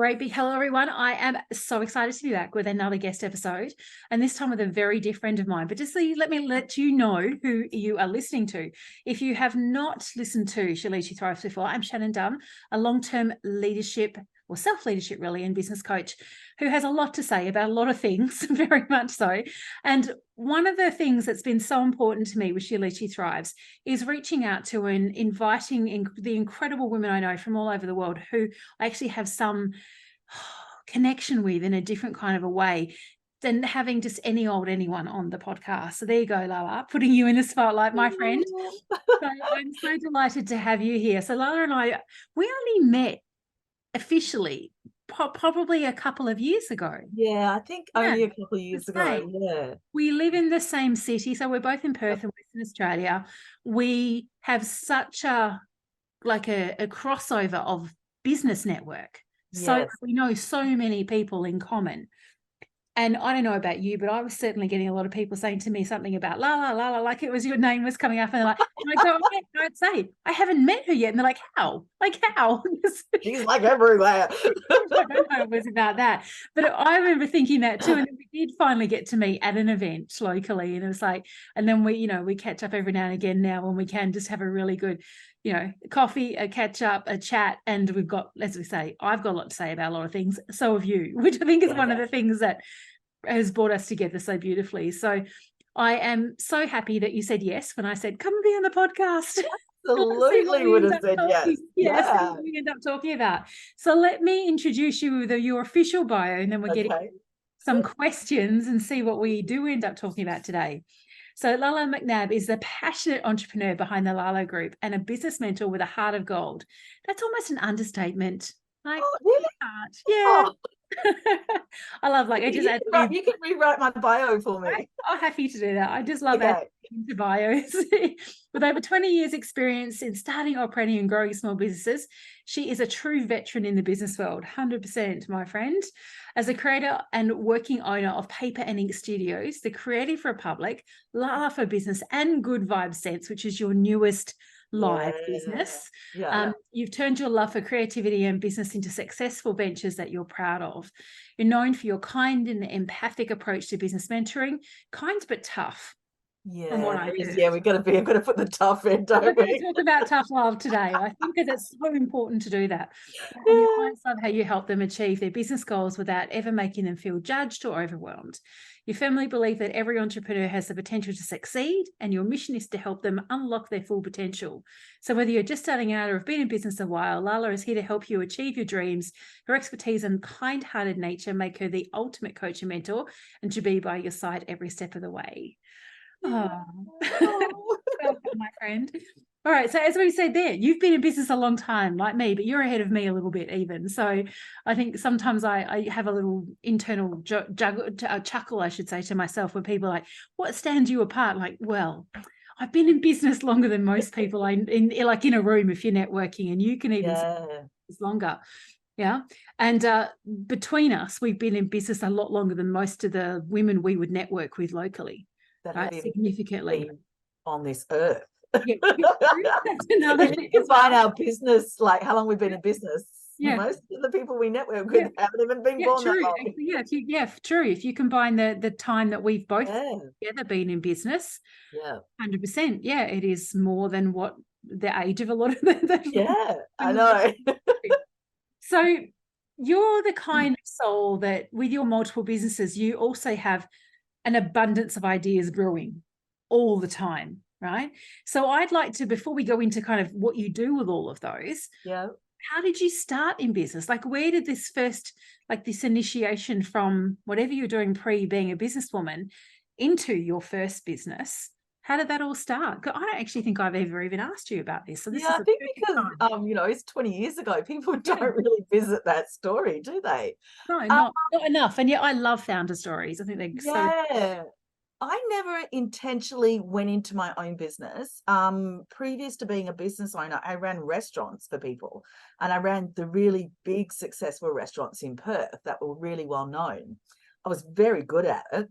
Great big hello, everyone. I am so excited to be back with another guest episode, and this time with a very dear friend of mine. But just let me let you know who you are listening to. If you have not listened to She Leads, She Thrives before, I'm Shannon Dunn, a long-term leadership or self-leadership really and business coach who has a lot to say about a lot of things, very much so. And one of the things that's been so important to me with She Leads, She Thrives is reaching out to and inviting the incredible women I know from all over the world who I actually have some connection with in a different kind of a way than having just any old anyone on the podcast. So there you go, Lala, putting you in the spotlight, my friend. So I'm so delighted to have you here. So Lala and I, we only met officially probably a couple of years ago. Yeah, I think only a couple of years ago. Yeah. We live in the same city, so we're both in Perth in Western Australia. We have such a crossover of business network. So Yes. we know so many people in common. And I don't know about you, but I was certainly getting a lot of people saying to me something about Lala, like it was your name was coming up. And they're like, and I go, I'd say, I haven't met her yet. And they're like, how? Like, how? She's like everywhere. I don't know it was about that. But I remember thinking that too. And then we did finally get to meet at an event locally. And it was like, and then we catch up every now and again now when we can just have a really good, coffee, a catch up, a chat. And we've got, as we say, I've got a lot to say about a lot of things. So have you, which I think is one of the things that has brought us together so beautifully. So I am so happy that you said yes when I said, come and be on the podcast. Absolutely would have said yes. Yes, we end up talking about. So let me introduce you with your official bio, and then we'll get some questions and see what we do end up talking about today. So Lala McNab is the passionate entrepreneur behind the Lala Group and a business mentor with a heart of gold. That's almost an understatement. Like, really? Heart. Yeah. Oh. I love you can rewrite my bio for me. I'm happy to do that. I just love adding into bios. With over 20 years experience in starting, operating and growing small businesses, she is a true veteran in the business world, 100%, my friend. As a creator and working owner of Paper and Ink Studios, the Creative Republic, Lala for Business and Good Vibe Sense, which is your newest live business. You've turned your love for creativity and business into successful ventures that you're proud of. You're known for your kind and empathic approach to business mentoring, kind but tough. Yeah, we've got to put the tough in, don't we? We're going to talk about tough love today. I think that it's so important to do that. And your clients love how you help them achieve their business goals without ever making them feel judged or overwhelmed. You firmly believe that every entrepreneur has the potential to succeed, and your mission is to help them unlock their full potential. So whether you're just starting out or have been in business a while, Lala is here to help you achieve your dreams. Her expertise and kind-hearted nature make her the ultimate coach and mentor, and to be by your side every step of the way. Welcome, my friend. All right, so as we said there, you've been in business a long time like me, but you're ahead of me a little bit even. So I think sometimes I have a little internal chuckle, I should say, to myself when people are like, what stands you apart? Like, well, I've been in business longer than most people in a room if you're networking, and you can even say longer. Yeah. And between us, we've been in business a lot longer than most of the women we would network with locally. That significantly on this earth. Yeah, if you combine our business, like how long we've been in business, most of the people we network with haven't even been born that long. True. If you combine the time that we've both together been in business, 100%, it is more than what the age of a lot of the I know. So you're the kind of soul that with your multiple businesses, you also have an abundance of ideas brewing all the time, right? So I'd like to, before we go into kind of what you do with all of those, how did you start in business? Like, where did this first, like this initiation from whatever you're doing pre being a businesswoman into your first business, how did that all start? Because I don't actually think I've ever even asked you about this. So this is I think because it's 20 years ago, people don't really visit that story, do they? No, not enough. And yet I love founder stories. I think they're I never intentionally went into my own business. Previous to being a business owner, I ran restaurants for people, and I ran the really big successful restaurants in Perth that were really well known. I was very good at it.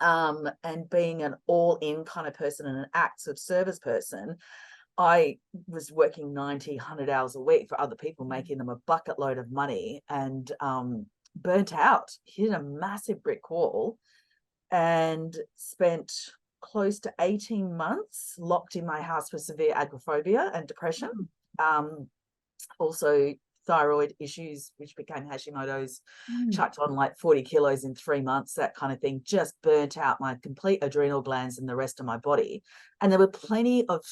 And being an all-in kind of person and an acts of service person, I was working 90, 100 hours a week for other people, making them a bucket load of money, and burnt out, hit a massive brick wall, and spent close to 18 months locked in my house with severe agoraphobia and depression. Also thyroid issues, which became Hashimoto's, chucked on like 40 kilos in 3 months, that kind of thing, just burnt out my complete adrenal glands and the rest of my body. And there were plenty of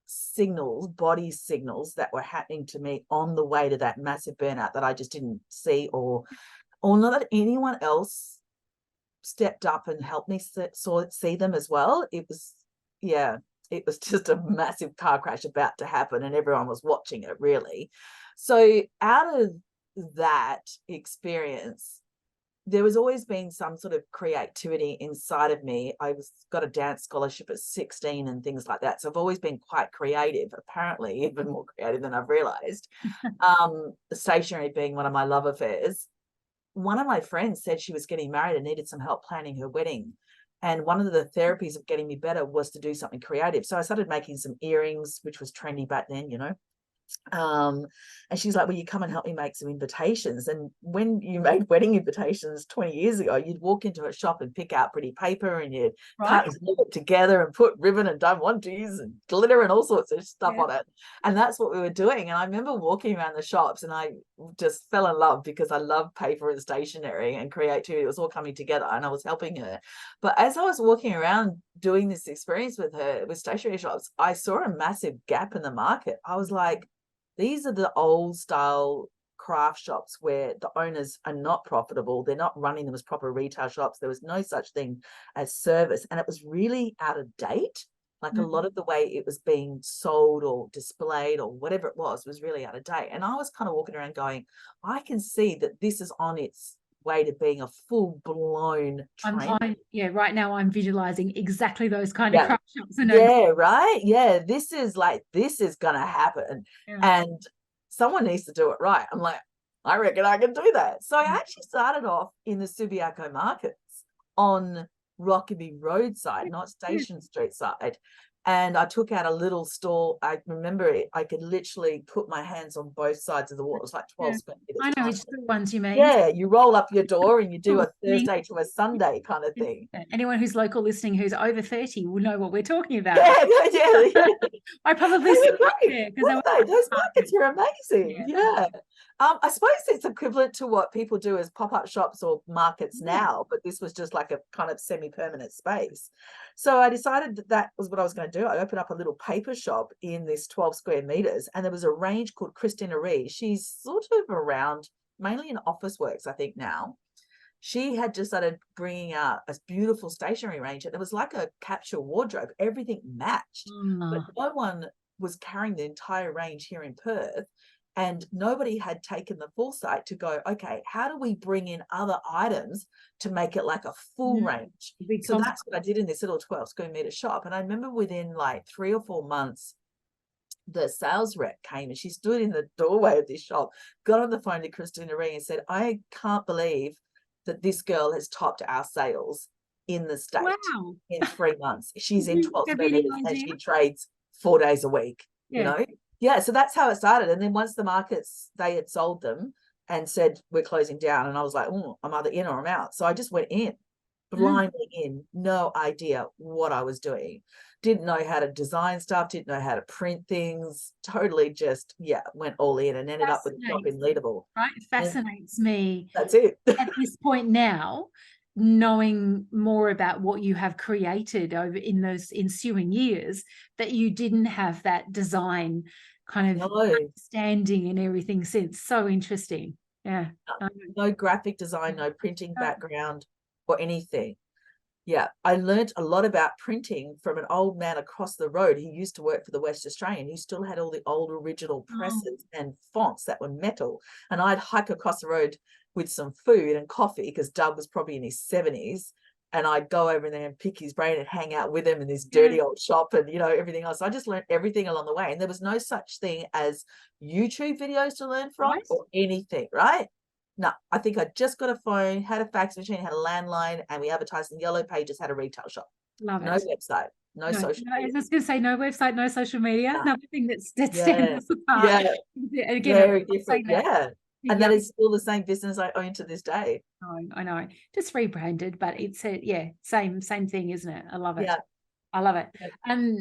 signals, body signals, that were happening to me on the way to that massive burnout that I just didn't see, or not that anyone else stepped up and helped me see them as well. It was just a massive car crash about to happen, and everyone was watching it, really. So out of that experience, there was always been some sort of creativity inside of me. I got a dance scholarship at 16 and things like that. So I've always been quite creative, apparently even more creative than I've realized. Stationery being one of my love affairs. One of my friends said she was getting married and needed some help planning her wedding. And one of the therapies of getting me better was to do something creative. So I started making some earrings, which was trendy back then, you know. And she's like, will you come and help me make some invitations? And when you made wedding invitations 20 years ago, you'd walk into a shop and pick out pretty paper, and you'd cut and glue it together and put ribbon and diamantes and glitter and all sorts of stuff on it. And that's what we were doing. And I remember walking around the shops, and I just fell in love because I love paper and stationery and creativity. It was all coming together, and I was helping her. But as I was walking around doing this experience with her with stationery shops, I saw a massive gap in the market. I was like, these are the old style craft shops where the owners are not profitable. They're not running them as proper retail shops. There was no such thing as service. And it was really out of date. Like a lot of the way it was being sold or displayed or whatever it was really out of date. And I was kind of walking around going, I can see that this is on its way to being a full-blown trend. Right now I'm visualizing exactly those kind of craft shops. Right. Yeah, this is gonna happen. And someone needs to do it right. I'm like, I reckon I can do that. So I actually started off in the Subiaco markets on Rockaby roadside, not Station Street side. And I took out a little store. I remember it. I could literally put my hands on both sides of the wall. It was like 12 square meters. I know which ones you mean. Yeah, you roll up your door and you do a Thursday to a Sunday kind of thing. Anyone who's local listening who's over 30 will know what we're talking about. Yeah. I probably see it because those markets are amazing. Yeah. I suppose it's equivalent to what people do as pop-up shops or markets now, but this was just like a kind of semi-permanent space. So I decided that was what I was going to do. I opened up a little paper shop in this 12 square meters, and there was a range called Christina Ree. She's sort of around mainly in office works, I think now. She had just started bringing out a beautiful stationery range, and it was like a capsule wardrobe. Everything matched, but no one was carrying the entire range here in Perth. And nobody had taken the foresight to go, okay, how do we bring in other items to make it like a full range? So that's what I did in this little 12 square meter shop. And I remember within like 3 or 4 months, the sales rep came and she stood in the doorway of this shop, got on the phone to Christina Ree and said, I can't believe that this girl has topped our sales in the state in 3 months. She's in 12 square meters and she trades 4 days a week, you know? Yeah, so that's how it started. And then once the markets, they had sold them and said, we're closing down. And I was like, I'm either in or I'm out. So I just went in, blindly in, no idea what I was doing. Didn't know how to design stuff, didn't know how to print things, totally just, went all in and ended up with a job in Leadable. Right, it fascinates me. That's it. At this point now, knowing more about what you have created over in those ensuing years, that you didn't have that design kind of understanding and everything since. So interesting. No graphic design, no printing background or anything. I learned a lot about printing from an old man across the road. He used to work for the West Australian. He still had all the old original presses and fonts that were metal. And I'd hike across the road with some food and coffee because Doug was probably in his 70s. And I'd go over there and pick his brain and hang out with him in this dirty old shop and, you know, everything else. I just learned everything along the way. And there was no such thing as YouTube videos to learn from or anything, right? No, I think I just got a phone, had a fax machine, had a landline, and we advertised in Yellow Pages, had a retail shop. Love it. No website. no No, social I media. was going to say no website, no social media. No. Another thing that stands Yeah, us apart. yeah, And again, very I'm different. saying that Yeah, to and that young. is still the same business I own to this day. I know, just rebranded, but it's same thing, isn't it? I love it. Yeah, I love it. yeah,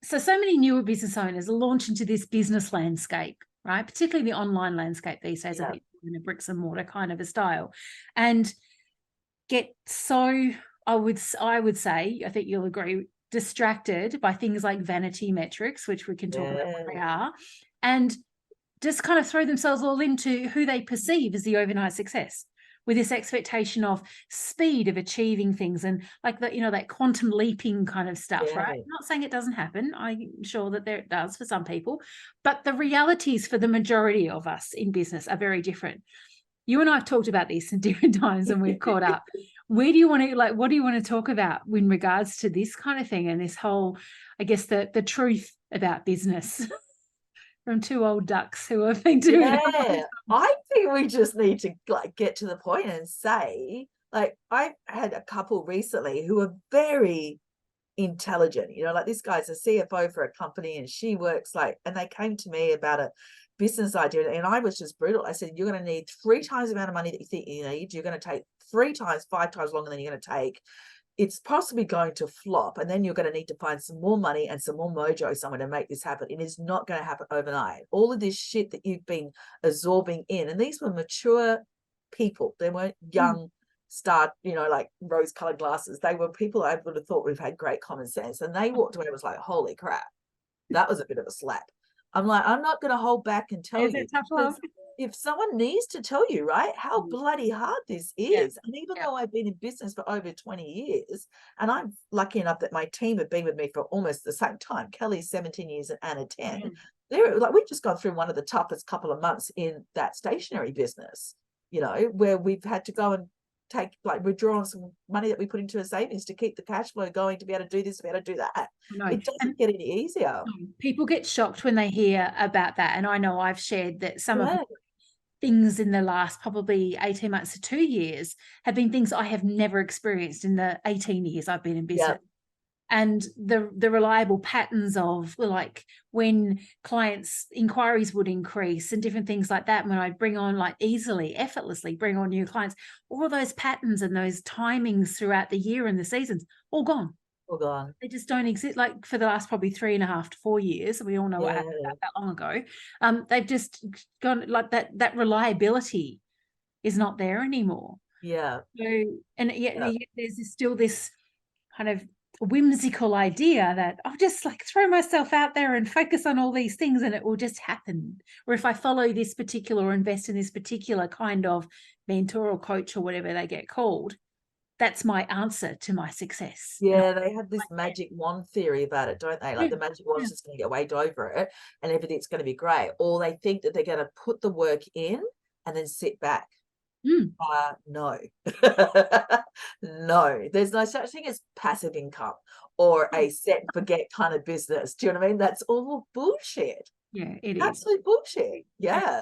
So many newer business owners launch into this business landscape, right? Particularly the online landscape these days, a yeah, bit in a bricks and mortar kind of a style, and get so, I would say, I think you'll agree, distracted by things like vanity metrics, which we can talk about what they yeah, are, and just kind of throw themselves all into who they perceive as the overnight success, with this expectation of speed of achieving things, and like that, that quantum leaping kind of stuff, right? yeah, I'm not saying it doesn't happen. I'm sure that it does for some people, but the realities for the majority of us in business are very different. You and I have talked about this in different times and we've caught up. Where do you want to, what do you want to talk about in regards to this kind of thing and this whole, I guess, the truth about business from two old ducks who have been doing it? yeah. I think we just need to like get to the point and say, like, I had a couple recently who are very intelligent, like this guy's a CFO for a company and she works and they came to me about a business idea and I was just brutal. I said, you're going to need 3 times the amount of money that you think you need. You're going to take 3 times, 5 times longer than you're going to take. It's possibly going to flop, and then you're going to need to find some more money and some more mojo somewhere to make this happen. It is not going to happen overnight. All of this shit that you've been absorbing in, and these were mature people. They weren't young like rose-colored glasses. They were people I would have thought would have had great common sense. And they walked away and was like, holy crap, that was a bit of a slap. I'm like, I'm not going to hold back and tell Is you. it tough love? If someone needs to tell you, right, how bloody hard this is. And even though I've been in business for over 20 years, and I'm lucky enough that my team have been with me for almost the same time, Kelly's 17 years and Anna 10, they're like, we've just gone through one of the toughest couple of months in that stationery business, where we've had to go and withdraw on some money that we put into a savings to keep the cash flow going, to be able to do this, to be able to do that. It doesn't get any easier. People get shocked when they hear about that. And I know I've shared that some of things in the last probably 18 months to 2 years have been things I have never experienced in the 18 years I've been in business. And the reliable patterns of like when clients' inquiries would increase and different things like that, when I'd bring on effortlessly bring on new clients, all those patterns and those timings throughout the year and the seasons, all gone. All gone. They just don't exist. Like for the last probably 3.5 to 4 years, we all know what happened that long ago. They've just gone like that reliability is not there anymore. Yeah. So, and yet there's still this kind of whimsical idea that I'll just like throw myself out there and focus on all these things and it will just happen. Or if I follow this particular or invest in this particular kind of mentor or coach or whatever they get called, that's my answer to my success. Yeah, they have this magic wand theory about it, don't they? Like the magic wand's just going to get waved over it and everything's going to be great. Or they think that they're going to put the work in and then sit back. No. No, there's no such thing as passive income or a set and forget kind of business. Do you know what I mean? That's all bullshit. Yeah, it is. Absolute bullshit. Yeah.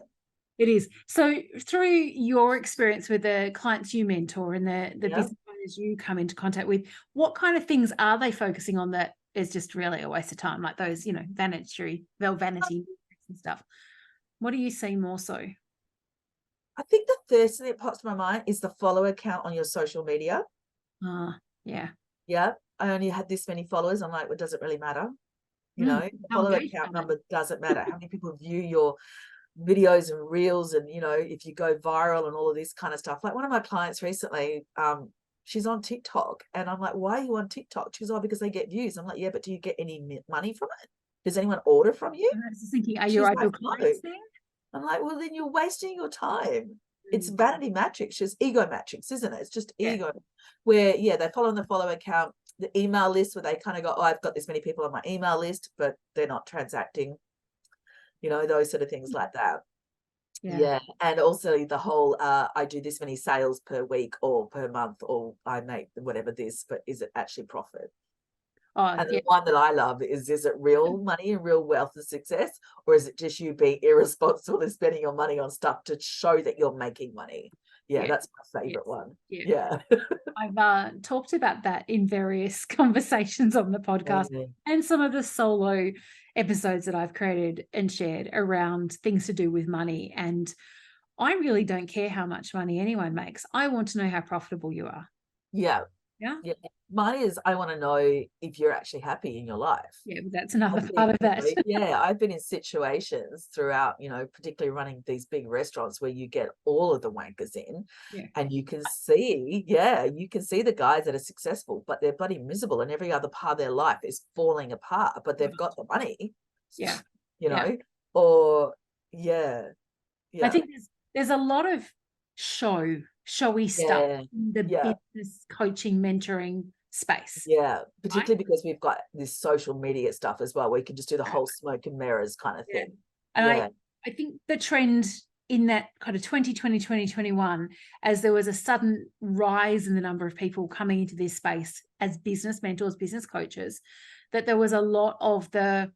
It is. So through your experience with the clients you mentor and the business owners you come into contact with, what kind of things are they focusing on that is just really a waste of time? Like those, vanity and stuff. What do you see more so? I think the first thing that pops to my mind is the follower count on your social media. Yeah. Yeah. I only had this many followers. I'm like, well, does it really matter? The follower count number doesn't matter. How many people view your videos and reels and, if you go viral and all of this kind of stuff. Like one of my clients recently, she's on TikTok and I'm like, why are you on TikTok? She's because they get views. I'm like, yeah, but do you get any money from it? Does anyone order from you? I was thinking, are your ideal clients there? I'm like, well, then you're wasting your time. It's vanity metrics, just ego metrics, isn't it? It's just ego where, they follow on the follower account, the email list where they kind of go, oh, I've got this many people on my email list, but they're not transacting, those sort of things like that. Yeah. And also the whole, I do this many sales per week or per month, or I make whatever this, but is it actually profit? And the one that I love is it real money and real wealth and success, or is it just you being irresponsible and spending your money on stuff to show that you're making money? Yeah, Yeah. that's my Yes. favorite one. Yeah. Yeah. I've talked about that in various conversations on the podcast and some of the solo episodes that I've created and shared around things to do with money. And I really don't care how much money anyone makes. I want to know how profitable you are. Yeah. Yeah. Yeah. Mine is, I want to know if you're actually happy in your life. Yeah, that's another I've part been, of that. yeah, I've been in situations throughout, particularly running these big restaurants where you get all of the wankers in, Yeah. and you can see the guys that are successful, but they're bloody miserable, and every other part of their life is falling apart, but they've got the money, Yeah. or yeah. I think there's a lot of showy stuff in the business coaching, mentoring space. Yeah, particularly because we've got this social media stuff as well, where you can just do the whole smoke and mirrors kind of thing. And I think the trend in that kind of 2020, 2021, as there was a sudden rise in the number of people coming into this space as business mentors, business coaches, that there was a lot of I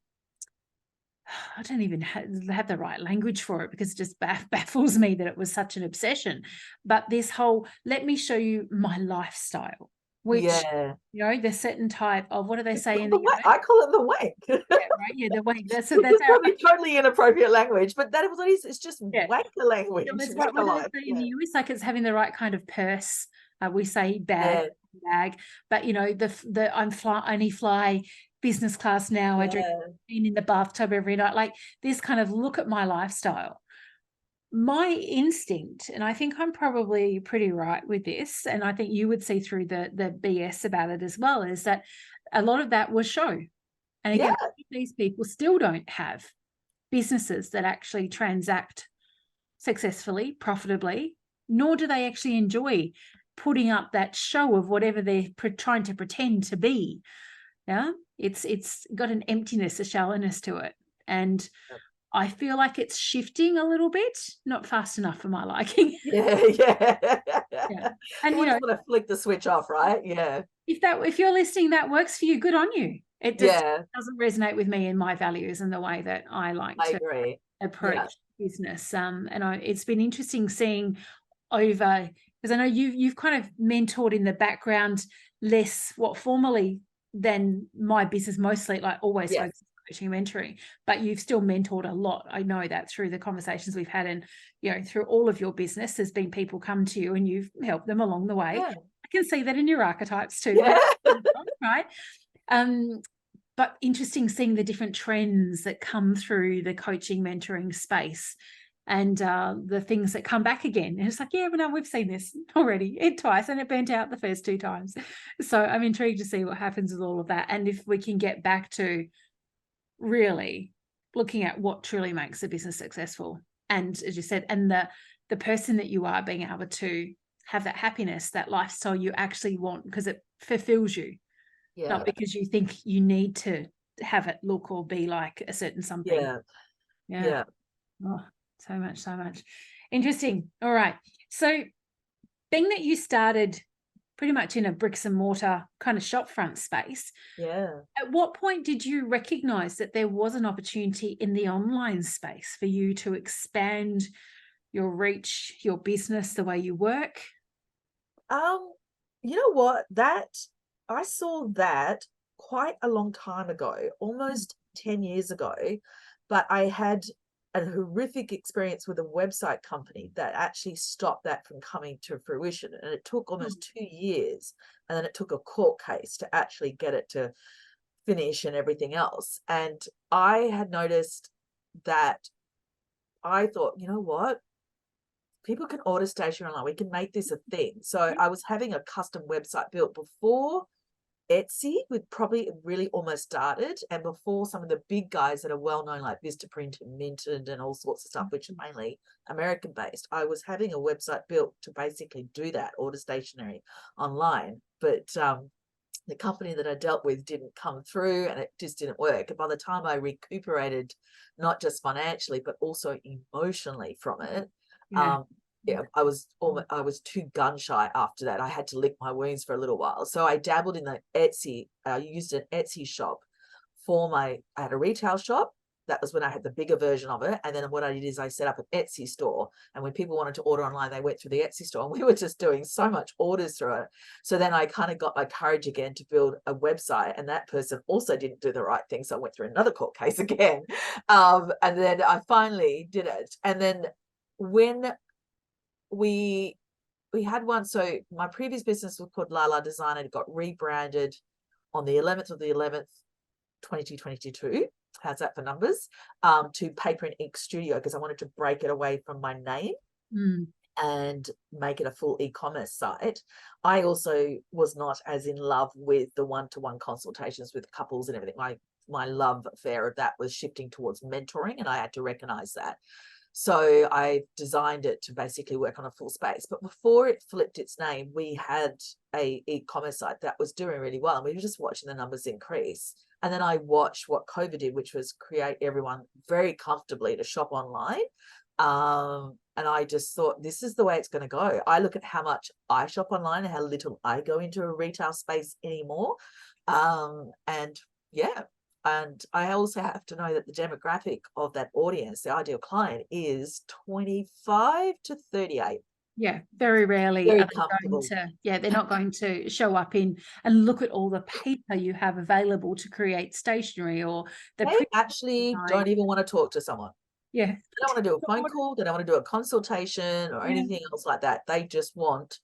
don't even have the right language for it, because it just baffles me that it was such an obsession. But this whole, let me show you my lifestyle, which, the certain type of, what do they say in the US? I call it the wank. The wank. That's probably totally inappropriate language, but that is what it is. It's just wanker language. That's what do they say in the US? Like, it's having the right kind of purse. We say bag, but I only fly business class now. I drink in the bathtub every night. Like this kind of look at my lifestyle. My instinct, and I think I'm probably pretty right with this, and I think you would see through the BS about it as well, is that a lot of that was show. And again, these people still don't have businesses that actually transact successfully, profitably, nor do they actually enjoy putting up that show of whatever they're trying to pretend to be. Yeah, it's got an emptiness, a shallowness to it, and I feel like it's shifting a little bit, not fast enough for my liking. Yeah. And you just want to flick the switch off, right? Yeah. If you're listening, that works for you, good on you. It just doesn't resonate with me and my values and the way that I like to approach business. And it's been interesting seeing over, because I know you've kind of mentored in the background less formally than my business, mostly like always focused on coaching and mentoring, but you've still mentored a lot. I know that through the conversations we've had, and through all of your business, there's been people come to you and you've helped them along the way. I can see that in your archetypes too. Right. But interesting seeing the different trends that come through the coaching mentoring space, and the things that come back again. And it's like, but no, we've seen this already twice, and it burnt out the first 2 times. So I'm intrigued to see what happens with all of that, and if we can get back to really looking at what truly makes a business successful. And as you said, and the person that you are, being able to have that happiness, that lifestyle you actually want, because it fulfills you, not because you think you need to have it look or be like a certain something. Yeah. Oh, so much interesting. All right, so being that you started pretty much in a bricks and mortar kind of shop front space, at what point did you recognize that there was an opportunity in the online space for you to expand your reach, your business, the way you work? You know what, that I saw that quite a long time ago, almost 10 years ago, but I had a horrific experience with a website company that actually stopped that from coming to fruition. And it took almost 2 years. And then it took a court case to actually get it to finish and everything else. And I had noticed that, I thought, you know what? People can order stationery online. We can make this a thing. So I was having a custom website built before Etsy would probably really almost started, and before some of the big guys that are well known like Vistaprint and Minted and all sorts of stuff, which are mainly American based. I was having a website built to basically do that, order stationery online, but the company that I dealt with didn't come through, and it just didn't work. And by the time I recuperated, not just financially but also emotionally from it, I was too gun shy after that. I had to lick my wounds for a little while. So I dabbled in the Etsy. I used an Etsy shop I had a retail shop, That was when I had the bigger version of it. And then what I did is I set up an Etsy store. And when people wanted to order online, they went through the Etsy store, and we were just doing so much orders through it. So then I kind of got my courage again to build a website, and that person also didn't do the right thing. So I went through another court case again. And then I finally did it. And then when we had one, so my previous business was called Lala Design, and it got rebranded on the 11th of the 11th, 2022. How's that for numbers? To Paper and Ink Studio, because I wanted to break it away from my name and make it a full e-commerce site. I also was not as in love with the one-to-one consultations with couples and everything. My love affair of that was shifting towards mentoring, and I had to recognize that. So I designed it to basically work on a full space. But before it flipped its name, we had a e-commerce site that was doing really well, and we were just watching the numbers increase. And then I watched what COVID did, which was create everyone very comfortably to shop online. And I just thought, this is the way it's going to go. I look at how much I shop online and how little I go into a retail space anymore. And yeah. And I also have to know that the demographic of that audience, the ideal client, is 25 to 38. Yeah, very rarely Very are they comfortable. going to, they're not going to show up in and look at all the paper you have available to create stationery or the They print actually design. don't even want to talk to someone. Yeah. They don't want to do a phone call. They don't want to do a consultation or anything else like that. They just want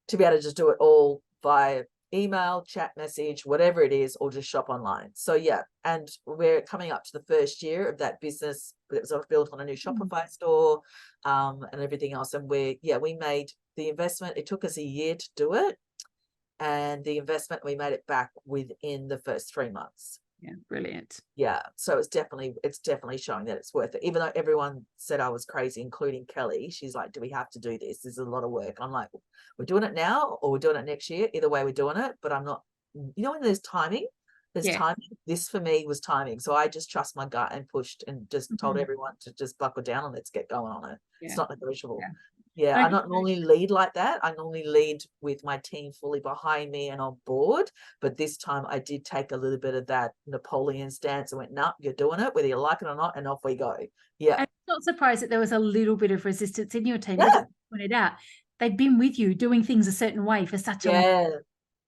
to be able to just do it all via email, chat message, whatever it is, or just shop online. So yeah, and we're coming up to the first year of that business. It was built on a new Shopify store, and everything else. And we made the investment. It took us a year to do it, and the investment, we made it back within the first 3 months. Yeah, brilliant. Yeah, so it's definitely showing that it's worth it. Even though everyone said I was crazy, including Kelly, she's like, "Do we have to do this? This is a lot of work." I'm like, "We're doing it now, or we're doing it next year. Either way, we're doing it." But I'm not. You know, when there's timing, timing. This for me was timing, so I just trust my gut and pushed and just told everyone to just buckle down and let's get going on it. It's not negotiable. Yeah, I not normally lead like that. I normally lead with my team fully behind me and on board. But this time I did take a little bit of that Napoleon stance and went, "No, you're doing it, whether you like it or not," and off we go. Yeah. I'm not surprised that there was a little bit of resistance in your team. Yeah. Because you pointed out, they've been with you doing things a certain way for such a long time,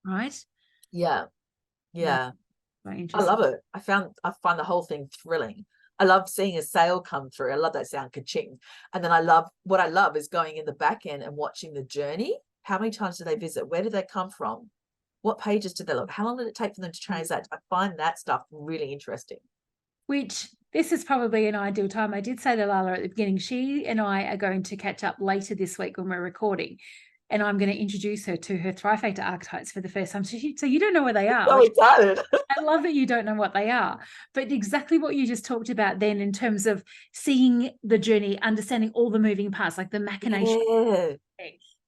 right? Yeah. Yeah. I Interesting. love it. I find the whole thing thrilling. I love seeing a sale come through. I love that sound, ka-ching. And then what I love is going in the back end and watching the journey. How many times did they visit? Where did they come from? What pages did they look? How long did it take for them to transact? I find that stuff really interesting. Which this is probably an ideal time. I did say to Lala at the beginning, she and I are going to catch up later this week when we're recording. And I'm going to introduce her to her Thrive Factor archetypes for the first time. So you don't know where they are. So excited. I love that you don't know what they are. But exactly what you just talked about then in terms of seeing the journey, understanding all the moving parts, like the machination,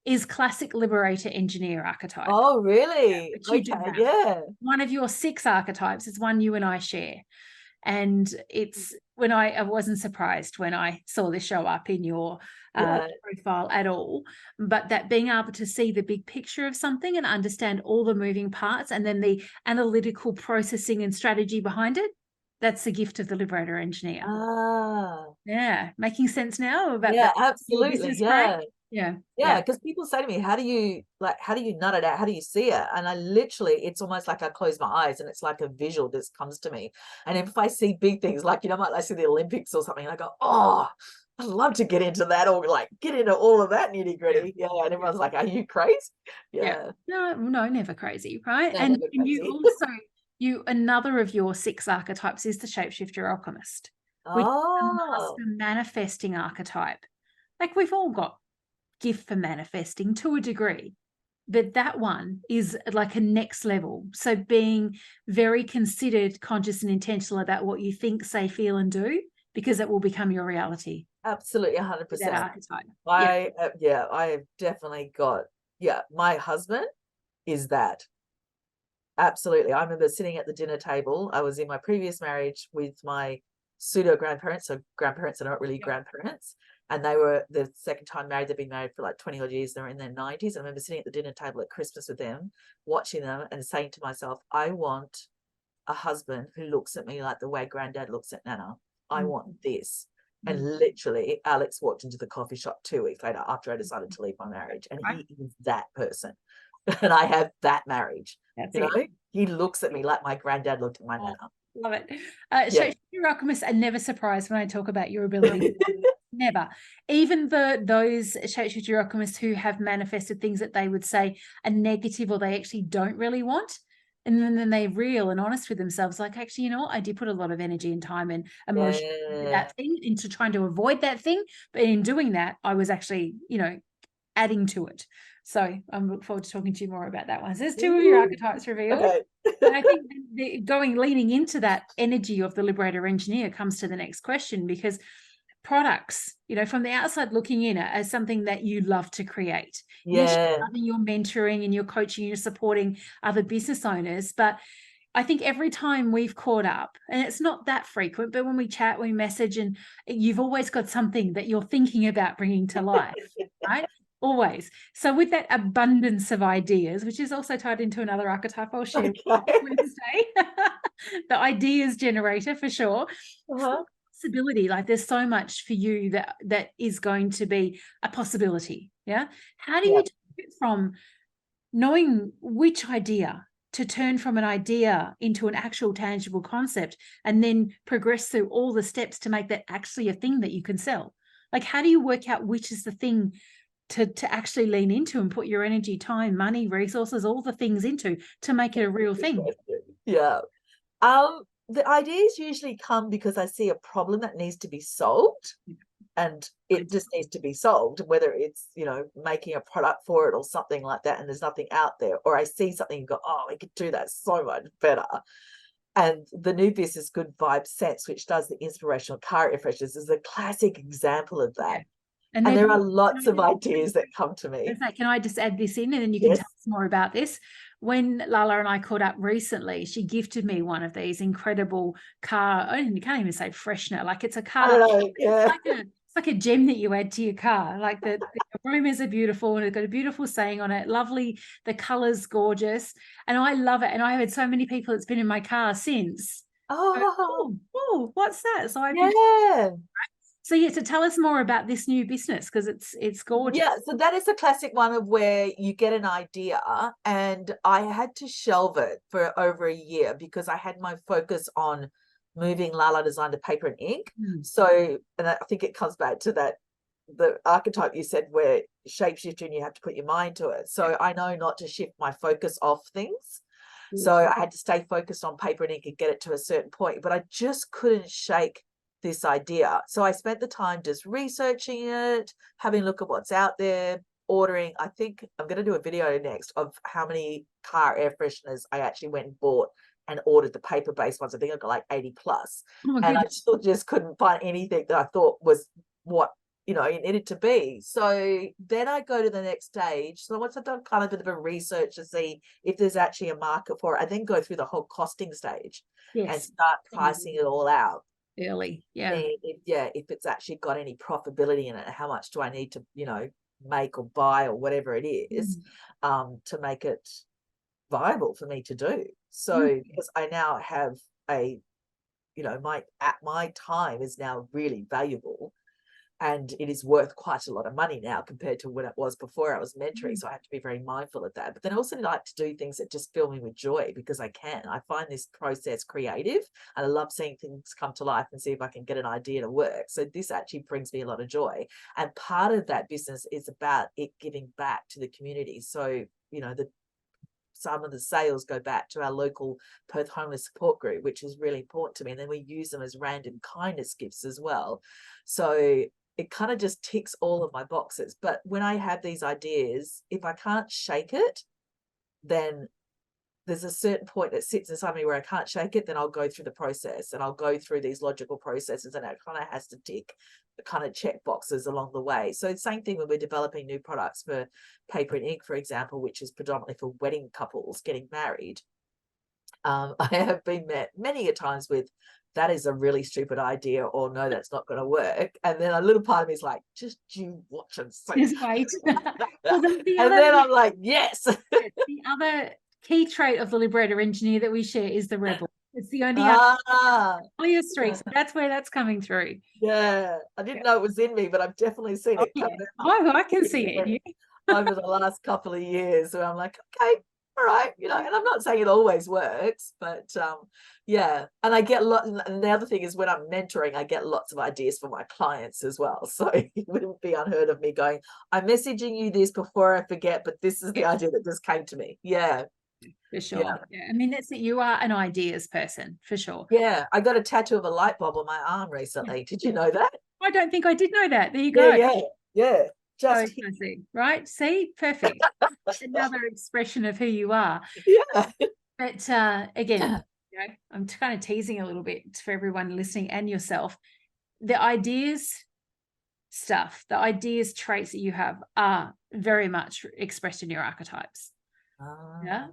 is classic liberator engineer archetype. Oh, really? Okay, yeah. One of your 6 archetypes is one you and I share. And it's when I wasn't surprised when I saw this show up in your profile at all, but that being able to see the big picture of something and understand all the moving parts and then the analytical processing and strategy behind it, that's the gift of the liberator engineer. Yeah, making sense now about that. Absolutely. Yeah, because people say to me, how do you nut it out? How do you see it? And I literally, it's almost like I close my eyes and it's like a visual that comes to me. And if I see big things, like, I see the Olympics or something, and I go, "Oh, I'd love to get into that," or like get into all of that nitty gritty. Yeah. And everyone's like, "Are you crazy?" Yeah. No, never crazy, right? No, and never crazy. you also, another of your 6 archetypes is the shapeshifter alchemist, which is the master manifesting archetype. Like, we've all got gift for manifesting to a degree, but that one is like a next level. So being very considered, conscious and intentional about what you think, say, feel and do, because it will become your reality. Absolutely, 100%. That archetype. I have definitely got, my husband is that. Absolutely. I remember sitting at the dinner table. I was in my previous marriage with my pseudo grandparents, so grandparents are not really grandparents. And they were the second time married. They've been married for like 20 odd years. They're in their 90s. I remember sitting at the dinner table at Christmas with them, watching them and saying to myself, I want a husband who looks at me like the way granddad looks at Nana. I want this. And literally, Alex walked into the coffee shop 2 weeks later after I decided to leave my marriage. And he is that person. And I have that marriage. That's you know, it. he looks at me like my granddad looked at my nana. Love it. Shapeshifter alchemists are never surprised when I talk about your ability. Never. Even those shapeshifter alchemists who have manifested things that they would say are negative or they actually don't really want. And then they're real and honest with themselves. Like, actually, you know what? I did put a lot of energy and time and emotion into that thing, into trying to avoid that thing. But in doing that, I was actually, you know, adding to it. So I'm looking forward to talking to you more about that one. So there's 2 of your archetypes revealed. Okay. And I think leaning into that energy of the liberator engineer comes to the next question, because products, you know, from the outside looking in as something that you love to create. Yeah. You're mentoring and you're coaching, you're supporting other business owners. But I think every time we've caught up, and it's not that frequent, but when we chat, we message, and you've always got something that you're thinking about bringing to life, right? Always. So with that abundance of ideas, which is also tied into another archetype I'll share Wednesday, the ideas generator for sure. Possibility, like there's so much for you that is going to be a possibility. Yeah. How do you take it from knowing which idea to turn from an idea into an actual tangible concept and then progress through all the steps to make that actually a thing that you can sell? Like, how do you work out which is the thing to actually lean into and put your energy, time, money, resources, all the things into to make it a real thing? Yeah. The ideas usually come because I see a problem that needs to be solved, and it just needs to be solved, whether it's, you know, making a product for it or something like that, and there's nothing out there, or I see something and go, oh, I could do that so much better. And the new business, Good Vibe Sense, which does the inspirational car refreshes, is a classic example of that. And there are lots of ideas that come to me. Can I just add this in, and then you can tell us more about this? When Lala and I caught up recently, she gifted me one of these incredible car, you can't even say freshener, like it's a car. It's like a gem that you add to your car. Like the aromas are beautiful and it's got a beautiful saying on it. Lovely. The color's gorgeous. And I love it. And I've had so many people that's been in my car since. Oh, what's that? So So to tell us more about this new business, because it's gorgeous. Yeah, so that is a classic one of where you get an idea, and I had to shelve it for over a year because I had my focus on moving Lala Design to paper and ink. So, and I think it comes back to that, the archetype you said where shapeshifting, you have to put your mind to it. So I know not to shift my focus off things. So I had to stay focused on paper and ink and get it to a certain point, but I just couldn't shake this idea. So I spent the time just researching it, having a look at what's out there, ordering. I think I'm going to do a video next of how many car air fresheners I actually went and bought and ordered the paper-based ones. I think I got like 80 plus. And I still just couldn't find anything that I thought was what, you know, it needed to be. So then I go to the next stage. So once I've done kind of a bit of a research to see if there's actually a market for it, I then go through the whole costing stage and start pricing it all out. Early, if it's actually got any profitability in it, how much do I need to, you know, make or buy or whatever it is, to make it viable for me to do. So because I now have a, you know, my time is now really valuable, and it is worth quite a lot of money now compared to when it was before I was mentoring. So I have to be very mindful of that. But then I also like to do things that just fill me with joy, because I find this process creative, and I love seeing things come to life and see if I can get an idea to work. So this actually brings me a lot of joy. And part of that business is about it giving back to the community. So, you know, some of the sales go back to our local Perth homeless support group, which is really important to me. And then we use them as random kindness gifts as well. So it kind of just ticks all of my boxes. But when I have these ideas, if I can't shake it, then there's a certain point that sits inside me where I can't shake it. Then I'll go through the process, and I'll go through these logical processes, and it kind of has to tick the kind of check boxes along the way. So same thing when we're developing new products for paper and ink, for example, which is predominantly for wedding couples getting married. I have been met many a times with, that is a really stupid idea, or no, that's not going to work. And then a little part of me is like, just you watch and see. Just wait. And then I'm like, yes. The other key trait of the liberator engineer that we share is the rebel. It's the only Ah, clear streaks. That's where that's coming through. yeah. I didn't know it was in me, but I've definitely seen Oh, it yeah. come out Oh, I can see it in you. over the last couple of years where I'm like, okay, all right, and I'm not saying it always works, but yeah. And I get a lot. And the other thing is when I'm mentoring, I get lots of ideas for my clients as well. So it wouldn't be unheard of me going, I'm messaging you this before I forget, but this is the idea that just came to me. Yeah. For sure. Yeah. Yeah. I mean, that's it. You are an ideas person, for sure. Yeah. I got a tattoo of a light bulb on my arm recently. Did you know that? I don't think I did know that. There you Yeah, go. yeah, yeah. So Just classy, right? See, perfect. Another expression of who you are. yeah. But again, I'm kind of teasing a little bit for everyone listening and yourself. The ideas stuff, the ideas traits that you have are very much expressed in your archetypes. Yeah.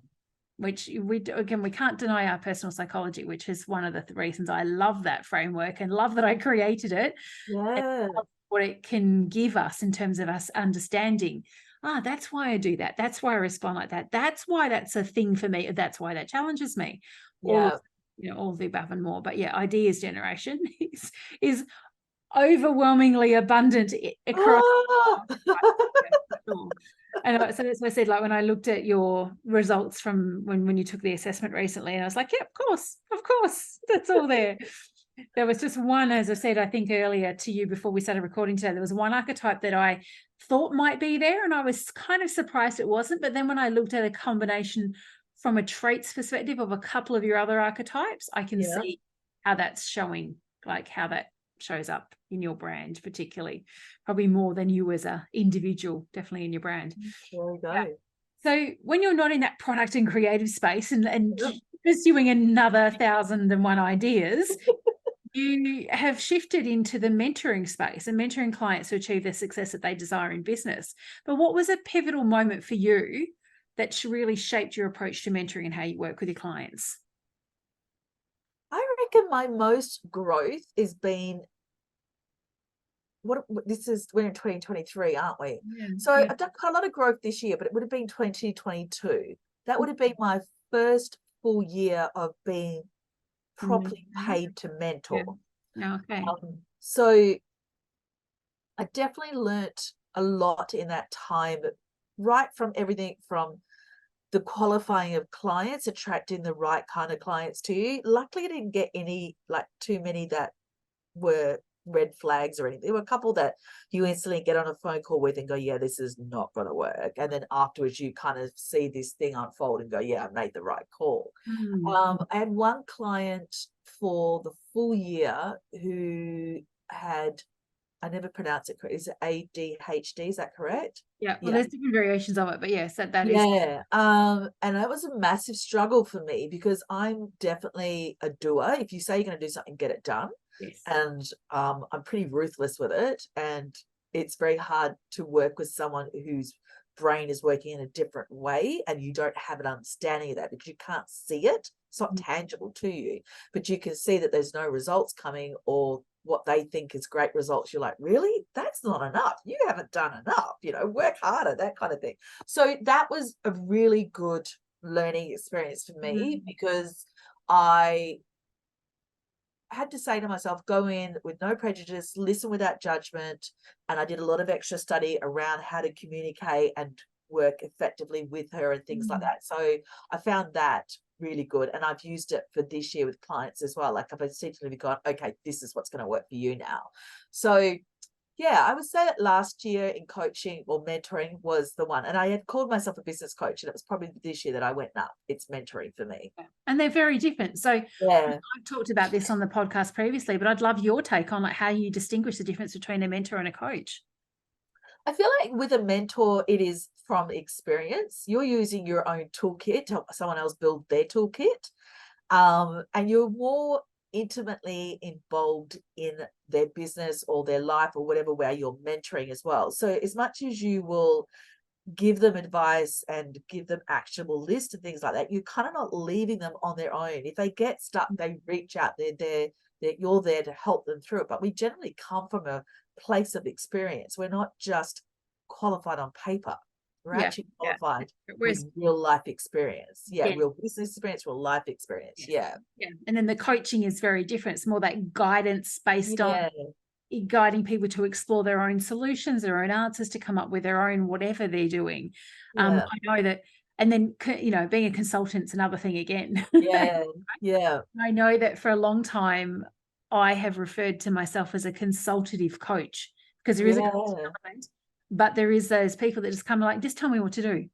Which we can't deny our personal psychology, which is one of the reasons I love that framework and love that I created it. Yeah. What it can give us in terms of us understanding, that's why I do that. That's why I respond like that. That's why that's a thing for me. That's why that challenges me. Yeah. All of the above and more. But yeah, ideas generation is overwhelmingly abundant across. Oh. And so that's why I said, like, when I looked at your results from when you took the assessment recently, and I was like, yeah, of course, that's all there. There was just one, as I said, I think earlier to you before we started recording today, there was one archetype that I thought might be there, and I was kind of surprised it wasn't. But then when I looked at a combination from a traits perspective of a couple of your other archetypes, I can see how that's showing, like how that shows up in your brand, particularly, probably more than you as an individual, definitely in your brand. There we go. Yeah. So when you're not in that product and creative space and pursuing another 1,001 ideas, you have shifted into the mentoring space and mentoring clients to achieve the success that they desire in business. But what was a pivotal moment for you that really shaped your approach to mentoring and how you work with your clients? I reckon my most growth has been this is, we're in 2023, aren't we? Yeah. So I've done quite a lot of growth this year, but it would have been 2022. That would have been my first full year of being properly paid to mentor. Yeah. Okay. So I definitely learnt a lot in that time, right from everything from the qualifying of clients, attracting the right kind of clients to you. Luckily, I didn't get any, like, too many that were red flags or anything. There were a couple that you instantly get on a phone call with and go, yeah, this is not going to work. And then afterwards you kind of see this thing unfold and go, yeah, I made the right call. I had one client for the full year who had, I never pronounce it correct. Is it ADHD? Is that correct? Yeah. Well, there's different variations of it, but yes, that is. Yeah. And that was a massive struggle for me because I'm definitely a doer. If you say you're going to do something, get it done. Yes. And I'm pretty ruthless with it. And it's very hard to work with someone whose brain is working in a different way and you don't have an understanding of that because you can't see it. It's not tangible to you, but you can see that there's no results coming or what they think is great results. You're like, really? That's not enough. You haven't done enough, work harder, that kind of thing. So that was a really good learning experience for me because I had to say to myself, go in with no prejudice, listen without judgment. And I did a lot of extra study around how to communicate and work effectively with her and things like that. So I found that really good. And I've used it for this year with clients as well. Like I've essentially gone, okay, this is what's going to work for you now. So yeah, I would say that last year in coaching or mentoring was the one. And I had called myself a business coach, and it was probably this year that I went, no, it's mentoring for me. And they're very different. So yeah, I've talked about this on the podcast previously, but I'd love your take on like how you distinguish the difference between a mentor and a coach. I feel like with a mentor, it is from experience. You're using your own toolkit to help someone else build their toolkit. And you're more intimately involved in their business or their life or whatever way you're mentoring as well. So as much as you will give them advice and give them actionable lists and things like that, you're kind of not leaving them on their own. If they get stuck, they reach out. You're there to help them through it. But we generally come from a place of experience. We're not just qualified on paper. We're Yeah. actually qualified Whereas, with real life experience. Yeah, yeah, real business experience, real life experience. Yeah. yeah. And then the coaching is very different. It's more that guidance based on Yeah. guiding people to explore their own solutions, their own answers, to come up with their own whatever they're doing. Yeah. I know that, and then, you know, being a consultant's another thing again. Yeah. Yeah. I know that for a long time, I have referred to myself as a consultative coach, because there is a coaching Yeah. element, but there is those people that just come like, just tell me what to do.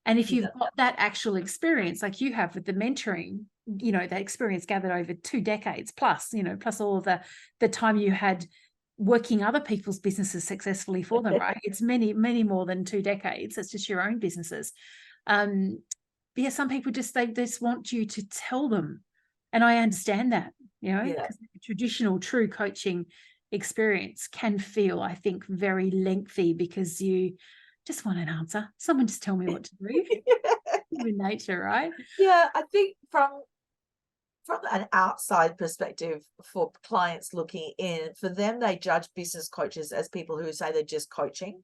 And if you've got that actual experience, like you have with the mentoring, you know, that experience gathered over 2 decades plus, you know, plus all of the time you had working other people's businesses successfully for them, right? It's many, many more than 2 decades. It's just your own businesses. Yeah, some people they just want you to tell them. And I understand that, you know, because traditional true coaching experience can feel, I think, very lengthy, because you just want an answer. Someone just tell me what to do. Human nature, right? Yeah, I think from an outside perspective, for clients looking in, for them, they judge business coaches as people who say they're just coaching.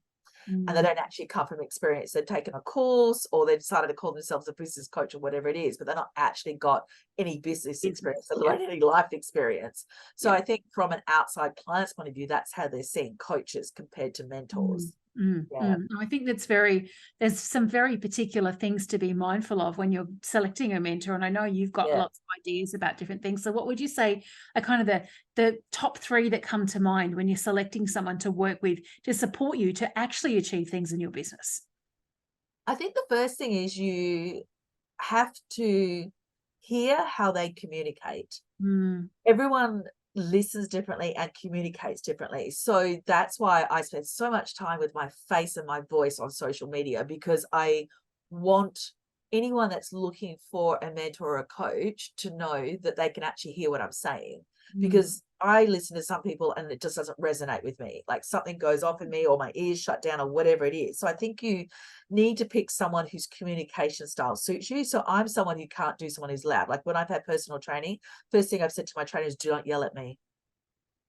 And they don't actually come from experience. They've taken a course, or they decided to call themselves a business coach or whatever it is, but they're not actually got any business experience, let alone any life experience. So I think from an outside client's point of view, that's how they're seeing coaches compared to mentors. I think there's some very particular things to be mindful of when you're selecting a mentor. And I know you've got lots of ideas about different things. So what would you say are kind of the top 3 that come to mind when you're selecting someone to work with to support you to actually achieve things in your business? I think the first thing is you have to hear how they communicate. Everyone listens differently and communicates differently. So that's why I spend so much time with my face and my voice on social media, because I want anyone that's looking for a mentor or a coach to know that they can actually hear what I'm saying. Because I listen to some people and it just doesn't resonate with me. Like something goes off in me, or my ears shut down, or whatever it is. So I think you need to pick someone whose communication style suits you. So I'm someone who can't do someone who's loud. Like when I've had personal training, first thing I've said to my trainers, do not yell at me.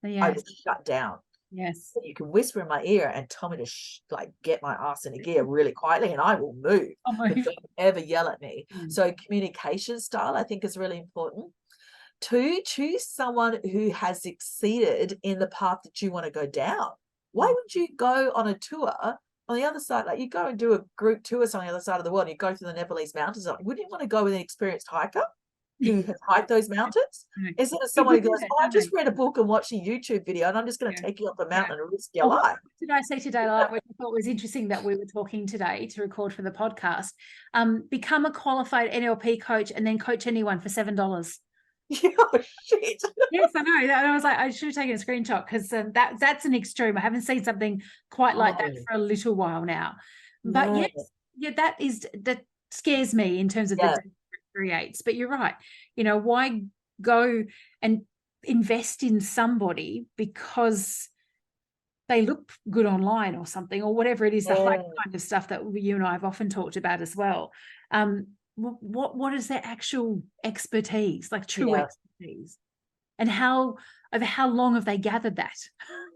I will shut down. Yes. You can whisper in my ear and tell me to like get my ass in a gear really quietly, and I will move. But don't ever yell at me. So communication style, I think, is really important. 2, choose someone who has succeeded in the path that you want to go down. Why would you go on a tour on the other side? Like you go and do a group tour on the other side of the world, and you go through the Nepalese mountains. Wouldn't you want to go with an experienced hiker who has hiked those mountains? Instead of someone who goes, I just read a book and watched a YouTube video, and I'm just going to take you up the mountain and risk your life. What did I say today, like, which I thought was interesting, that we were talking today to record for the podcast? Become a qualified NLP coach and then coach anyone for $7. Oh, shit. Yes, I know. And I was like, I should have taken a screenshot, because that's an extreme. I haven't seen something quite like that for a little while now. But that scares me in terms of the data it creates. But you're right. You know, why go and invest in somebody because they look good online or something, or whatever it is, the hype kind of stuff that you and I have often talked about as well. What is their actual expertise, like true expertise, and over how long have they gathered that?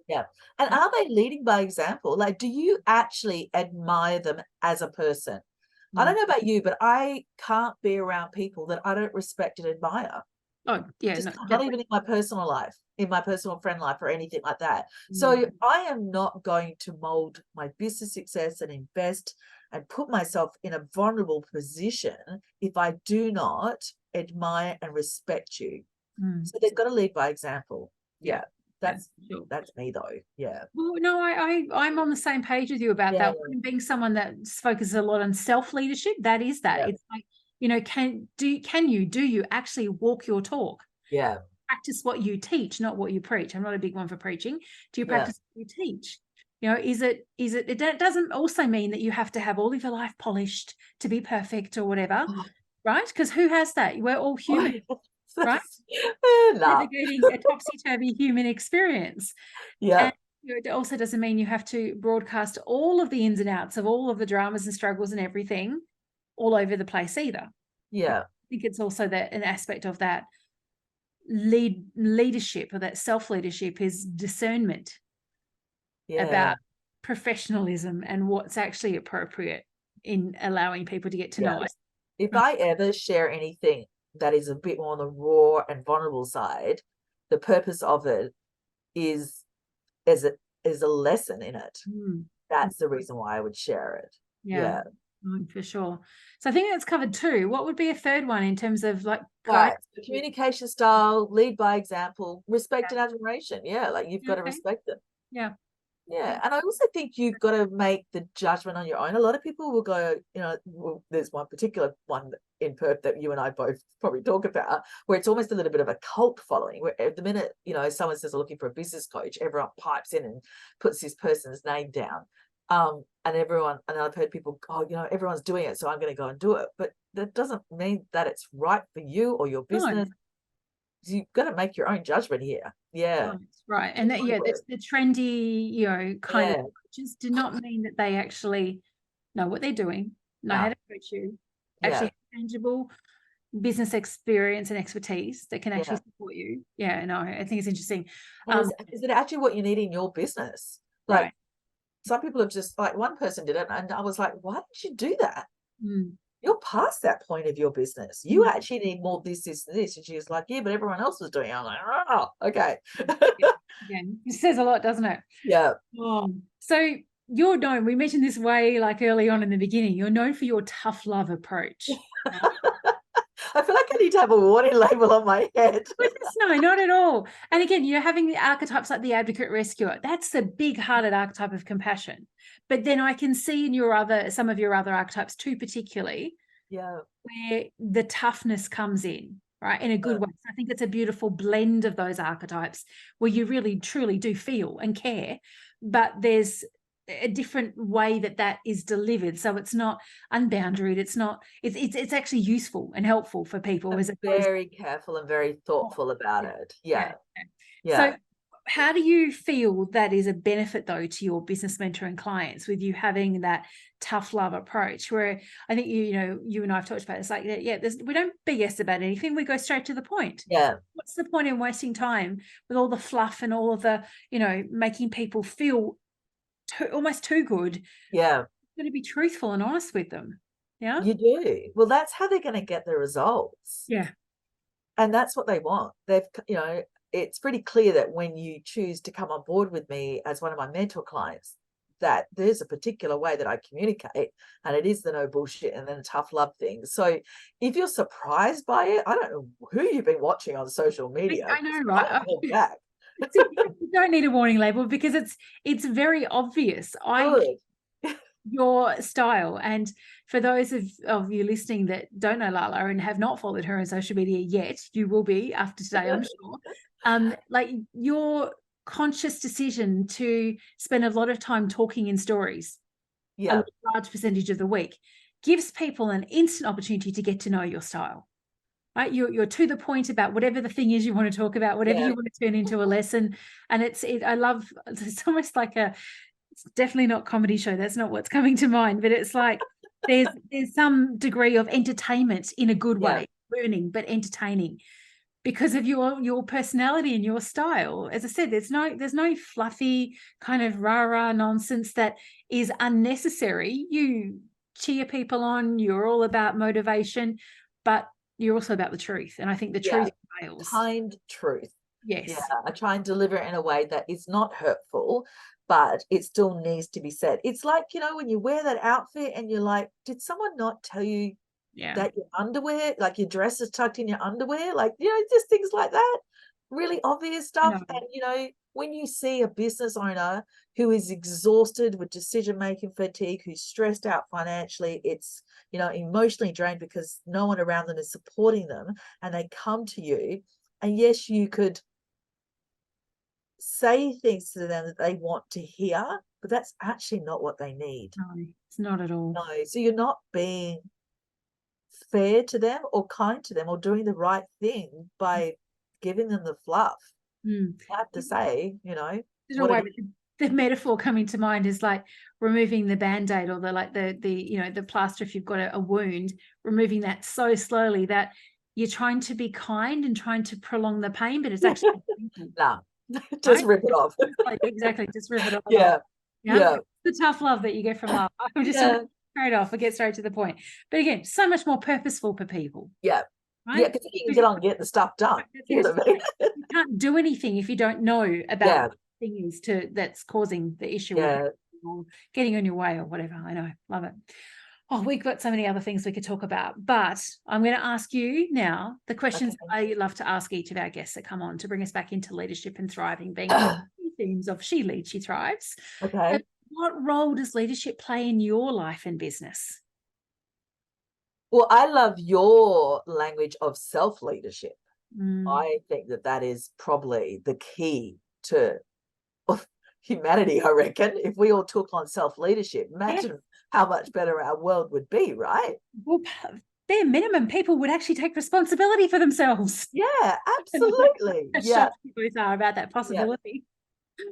And are they leading by example? Like, do you actually admire them as a person? I don't know about you, but I can't be around people that I don't respect and admire. Not even in my personal life, in my personal friend life, or anything like that. So I am not going to mold my business success and invest and put myself in a vulnerable position if I do not admire and respect you. So they've got to lead by example. That's me though. Well, no, I'm on the same page with you about that. Being someone that focuses a lot on self-leadership, that is that. It's like, you know, do you actually walk your talk? Practice what you teach, not what you preach. I'm not a big one for preaching. Do you practice what you teach? You know, it doesn't also mean that you have to have all of your life polished to be perfect or whatever, right? Because who has that? We're all human. Right? Navigating a topsy-turvy human experience. And it also doesn't mean you have to broadcast all of the ins and outs of all of the dramas and struggles and everything all over the place either. I think it's also an aspect of that leadership, or that self-leadership, is discernment about professionalism and what's actually appropriate. in allowing people to get to know us. If I ever share anything that is a bit more on the raw and vulnerable side, the purpose of it is a lesson in it. That's the reason why I would share it. Yeah. For sure. So I think that's covered 2. What would be a third one in terms of like Right. So communication style, lead by example, respect and admiration. Yeah, like you've got to respect them. Yeah. And I also think you've got to make the judgment on your own. A lot of people will go, well, there's one particular one in Perth that you and I both probably talk about, where it's almost a little bit of a cult following, where at the minute, someone says they're looking for a business coach, everyone pipes in and puts this person's name down. And I've heard people, everyone's doing it, so I'm going to go and do it. But that doesn't mean that it's right for you or your business. You've got to make your own judgment here. Right. And that's the trendy, kind of coaches do not mean that they actually know what they're doing, know how to coach you, actually tangible business experience and expertise that can actually support you. I think it's interesting. Is it actually what you need in your business? Like some people have just, like, one person did it and I was like, why did you do that? You're past that point of your business. You actually need more this. And she was like, yeah, but everyone else was doing it. I'm like, oh, okay. It says a lot, doesn't it? Yeah. So you're known, we mentioned this way like early on in the beginning, you're known for your tough love approach. I feel like I need to have a warning label on my head. No, not at all. And again, you're having the archetypes like the advocate rescuer. That's the big-hearted archetype of compassion. But then I can see in some of your other archetypes too, particularly, where the toughness comes in, right, in a good way. So I think it's a beautiful blend of those archetypes where you really, truly do feel and care, but there's a different way that is delivered, so it's not unboundaried, it's actually useful and helpful for people. I'm very careful and very thoughtful about it. So how do you feel that is a benefit though to your business mentoring clients, with you having that tough love approach, where I think you and I have talked about it, it's like we don't BS about anything, we go straight to the point. What's the point in wasting time with all the fluff and all of the making people feel almost too good? You're going to be truthful and honest with them. You do. Well, that's how they're going to get the results. And that's what they want. It's pretty clear that when you choose to come on board with me as one of my mentor clients, that there's a particular way that I communicate, and it is the no bullshit and then tough love thing. So if you're surprised by it, I don't know who you've been watching on social media. I know, right? You don't need a warning label because it's very obvious. Your style. And for those of you listening that don't know Lala and have not followed her on social media yet, you will be after today, I'm sure. Like your conscious decision to spend a lot of time talking in stories, a large percentage of the week, gives people an instant opportunity to get to know your style. Right, you're to the point about whatever the thing is you want to talk about, whatever you want to turn into a lesson. And I love, it's almost like it's definitely not comedy show. That's not what's coming to mind, but it's like there's some degree of entertainment in a good way, learning, but entertaining because of your personality and your style. As I said, there's no fluffy kind of rah-rah nonsense that is unnecessary. You cheer people on, you're all about motivation, but you're also about the truth. And I think the truth prevails. Kind truth. Yes. I try and deliver it in a way that is not hurtful, but it still needs to be said. It's like, when you wear that outfit and you're like, did someone not tell you that your underwear, like your dress is tucked in your underwear? Like, just things like that. Really obvious stuff. And, when you see a business owner who is exhausted with decision-making fatigue, who's stressed out financially, it's, emotionally drained because no one around them is supporting them, and they come to you, and yes, you could say things to them that they want to hear, but that's actually not what they need. No, it's not at all. No, so you're not being fair to them or kind to them or doing the right thing by giving them the fluff. I have to say, the metaphor coming to mind is like removing the band-aid or the plaster if you've got a wound, removing that so slowly that you're trying to be kind and trying to prolong the pain, but it's actually just rip it off. Exactly, just rip it off. Yeah. The tough love that you get from love. straight off and get straight to the point. But again, so much more purposeful for people, Yeah. right? Yeah, because you can get on and get the stuff done. You know what I mean? You can't do anything if you don't know about Yeah. what the thing is that's causing the issue Yeah. or getting in your way or whatever. I know. Love it. Oh, we've got so many other things we could talk about, but I'm going to ask you now the questions I love to ask each of our guests that come on to bring us back into leadership and thriving, being themes of She Leads, She Thrives. Okay. What role does leadership play in your life and business? Well, I love your language of self-leadership. I think that is probably the key to humanity, I reckon. If we all took on self-leadership, imagine how much better our world would be, right? Well, bare minimum, people would actually take responsibility for themselves. Yeah, absolutely. Yeah. Both are about that possibility.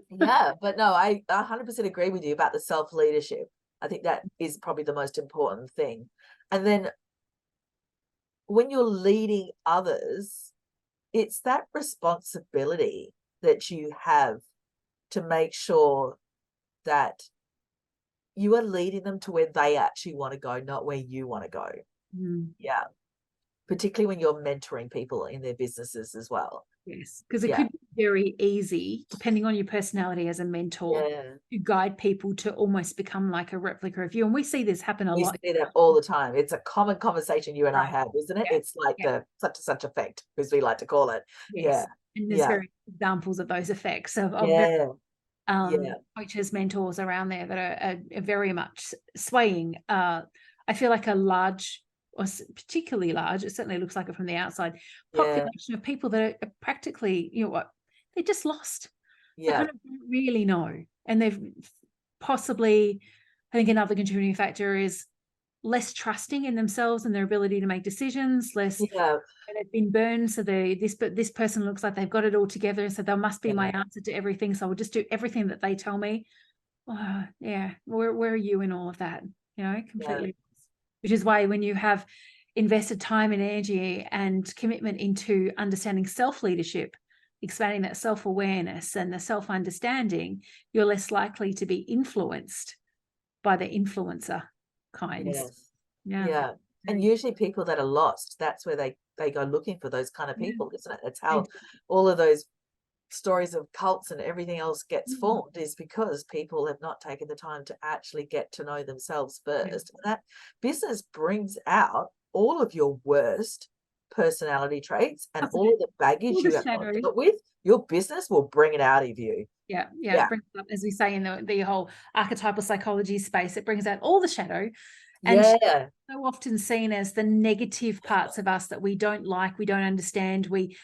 Yeah, but no, I 100% agree with you about the self-leadership. I think that is probably the most important thing. And then when you're leading others, it's that responsibility that you have to make sure that you are leading them to where they actually want to go, not where you want to go. Yeah. Particularly when you're mentoring people in their businesses as well. Yes, because it could be very easy, depending on your personality as a mentor, to guide people to almost become like a replica of you. And we see this happen a lot. We see that all the time. It's a common conversation you and I have, isn't it? It's like the such effect, as we like to call it. Yes. And there's very examples of those effects of coaches, mentors around there that are very much swaying. I feel like a large, or particularly large, it certainly looks like it from the outside, population of people that are practically, they're just lost. They kind of don't really know. And they've possibly, I think another contributing factor is less trusting in themselves and their ability to make decisions, they've been burned, so this person looks like they've got it all together, so they must be my answer to everything, so I'll just do everything that they tell me. Where are you in all of that? Completely. Which is why when you have invested time and energy and commitment into understanding self-leadership, expanding that self-awareness and the self-understanding, you're less likely to be influenced by the influencer kinds. And usually people that are lost, that's where they go looking for those kind of people, isn't it? That's how all of those stories of cults and everything else gets formed, is because people have not taken the time to actually get to know themselves first. And that business brings out all of your worst personality traits and all of the baggage you have not dealt with. Your business will bring it out of you. It brings up, as we say in the whole archetypal psychology space, it brings out all the shadow. And so often seen as the negative parts of us that we don't like, we don't understand. We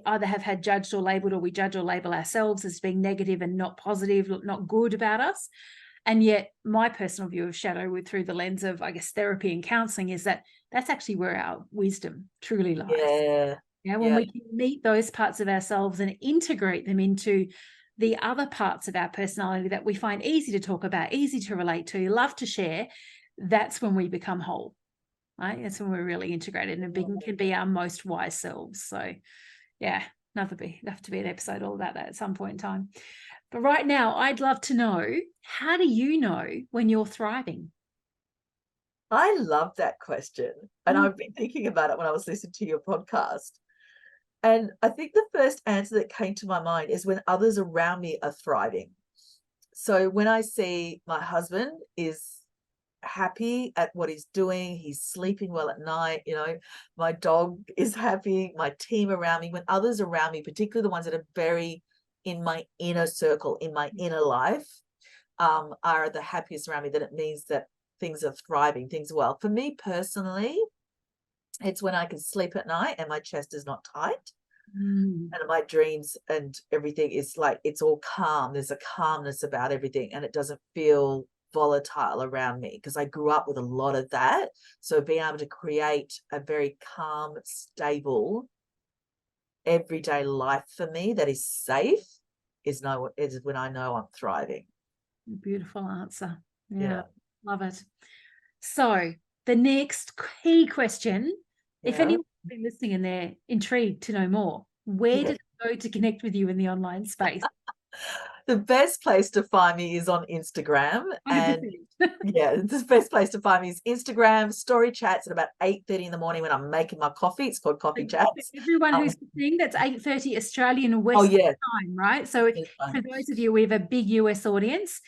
either have had judged or labeled, or we judge or label ourselves as being negative and not positive, not good about us. And yet my personal view of shadow through the lens of, I guess, therapy and counseling is that that's actually where our wisdom truly lies. When we can meet those parts of ourselves and integrate them into the other parts of our personality that we find easy to talk about, easy to relate to, love to share, that's when we become whole, right? That's when we're really integrated and can be our most wise selves. So have to be an episode all about that at some point in time. But right now, I'd love to know, how do you know when you're thriving? I love that question. And I've been thinking about it when I was listening to your podcast. And I think the first answer that came to my mind is when others around me are thriving. So when I see my husband is happy at what he's doing, he's sleeping well at night, my dog is happy, my team around me, when others around me, particularly the ones that are very in my inner circle, in my inner life, are the happiest around me, then it means that things are thriving, things are well. For me personally, it's when I can sleep at night and my chest is not tight. And my dreams and everything is like, it's all calm. There's a calmness about everything, and it doesn't feel volatile around me, because I grew up with a lot of that. So being able to create a very calm, stable, everyday life for me that is safe is when I know I'm thriving. Beautiful answer. Love it. So the next key question, if anyone's been listening and they're intrigued to know more, where did it go to connect with you in the online space? The best place to find me is on Instagram. And 100%. yeah, the best place to find me is Instagram, story chats at about 8:30 in the morning when I'm making my coffee. It's called Coffee So Chats. for everyone who's listening, that's 8:30 Australian Oh, West yeah. time, right? So It's for fun. those of you, we have a big US audience.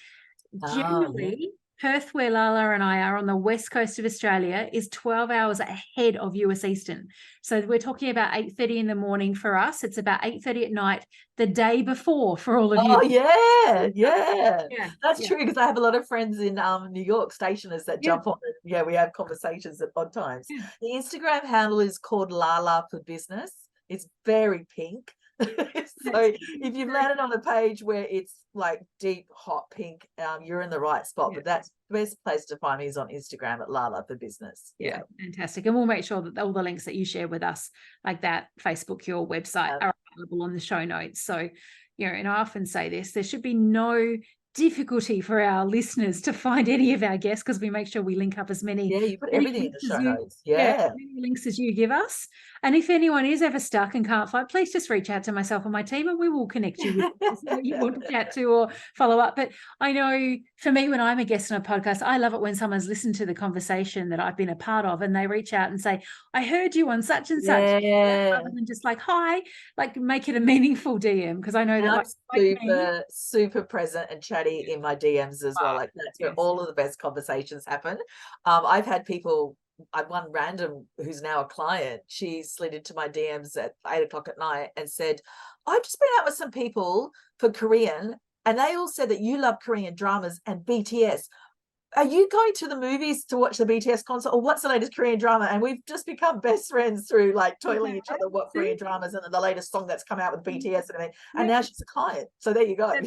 Oh, yeah. Generally, Perth, where Lala and I are on the west coast of Australia, is 12 hours ahead of US Eastern. So we're talking about 8:30 in the morning for us. It's about 8:30 at night the day before for all of you. Oh, yeah, yeah. Yeah, That's yeah, true, because I have a lot of friends in New York, stationers, that yeah, jump on it. Yeah, we have conversations at odd times. yeah. The Instagram handle is called Lala for Business. It's very pink. So if you've landed on a page where it's like deep hot pink, you're in the right spot. Yeah. But that's the best place to find me is on Instagram at Lala for Business. Yeah, fantastic. And we'll make sure that all the links that you share with us, like that, Facebook, your website, are available on the show notes. So, you know, and I often say this, there should be no difficulty for our listeners to find any of our guests, because we make sure we link up as many. Yeah, you put everything in the show notes. Yeah, Yeah. as many links as you give us. And if anyone is ever stuck and can't find, please just reach out to myself and my team, and we will connect you with what you want to chat to or follow up. But I know for me, when I'm a guest on a podcast, I love it when someone's listened to the conversation that I've been a part of and they reach out and say, I heard you on such and such. Yeah. Rather than just like, hi, like make it a meaningful DM, because I know And that I'm super present and chatty in my DMs as well. Like that's where all of the best conversations happen. I've had people, I one random who's now a client, she slid into my DMs at 8:00 at night and said, I've just been out with some people for Korean and they all said that you love Korean dramas and BTS. Are you going to the movies to watch the BTS concert, or what's the latest Korean drama? And we've just become best friends through like toiling each other what Korean dramas and the latest song that's come out with BTS and everything. And now she's a client. So there you go.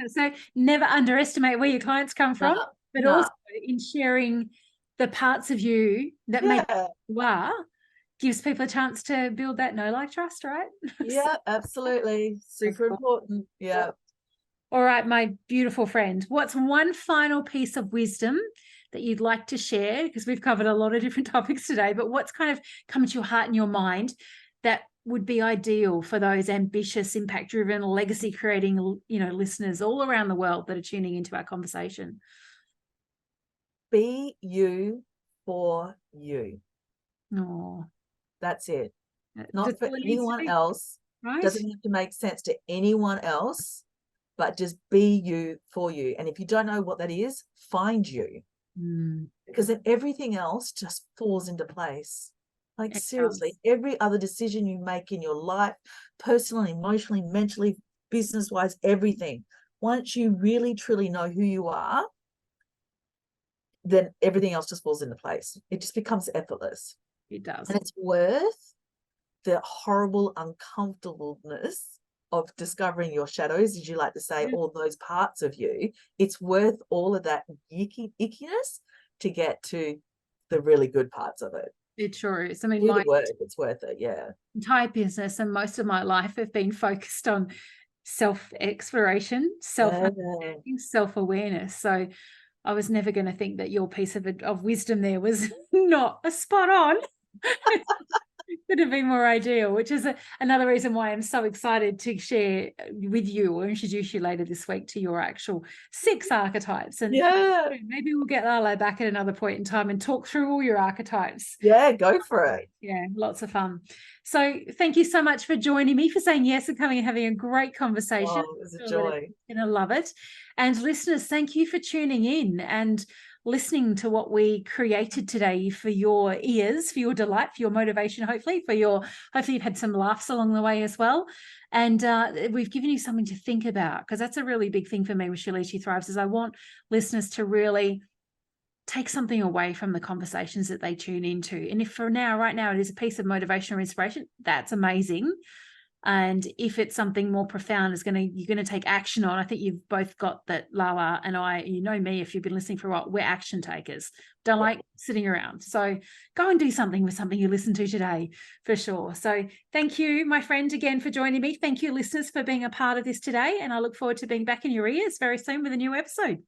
So never underestimate where your clients come from, but also in sharing the parts of you that make you are, gives people a chance to build that know, like, trust, right? Yeah, absolutely. Super important. Yeah. All right, my beautiful friend, what's one final piece of wisdom that you'd like to share? Because we've covered a lot of different topics today, but what's kind of come to your heart and your mind that would be ideal for those ambitious, impact-driven, legacy-creating, you know, listeners all around the world that are tuning into our conversation? Be you for you. Oh, that's it. Not for anyone else. Right? Doesn't have to make sense to anyone else, but just be you for you. And if you don't know what that is, find you. Because then everything else just falls into place. Like seriously, every other decision you make in your life, personally, emotionally, mentally, business-wise, everything, once you really truly know who you are, then everything else just falls into place. It just becomes effortless. It does. And it's worth the horrible uncomfortableness of discovering your shadows, as you like to say, all those parts of you. It's worth all of that ickiness to get to the really good parts of it. It sure is. I mean, it's worth it. Yeah. Entire business and most of my life have been focused on self-exploration, self-understanding, self-awareness. So I was never going to think that your piece of wisdom there was not a spot on. Could have been more ideal, which is another reason why I'm so excited to share with you or introduce you later this week to your actual 6 archetypes. And maybe we'll get Lala back at another point in time and talk through all your archetypes. Yeah, go for it. Yeah, lots of fun. So thank you so much for joining me, for saying yes and coming and having a great conversation. Oh, it was a joy. You're going to love it. And listeners, thank you for tuning in and listening to what we created today for your ears, for your delight, for your motivation, hopefully you've had some laughs along the way as well. And we've given you something to think about, because that's a really big thing for me with She Leads, She Thrives, is I want listeners to really take something away from the conversations that they tune into. And if for now, right now, it is a piece of motivation or inspiration, that's amazing. And if it's something more profound, you're going to take action on. I think you've both got that. Lala and I, you know me, if you've been listening for a while, we're action takers. Don't like sitting around. So go and do something with something you listened to today, for sure. So thank you, my friend, again for joining me. Thank you, listeners, for being a part of this today. And I look forward to being back in your ears very soon with a new episode.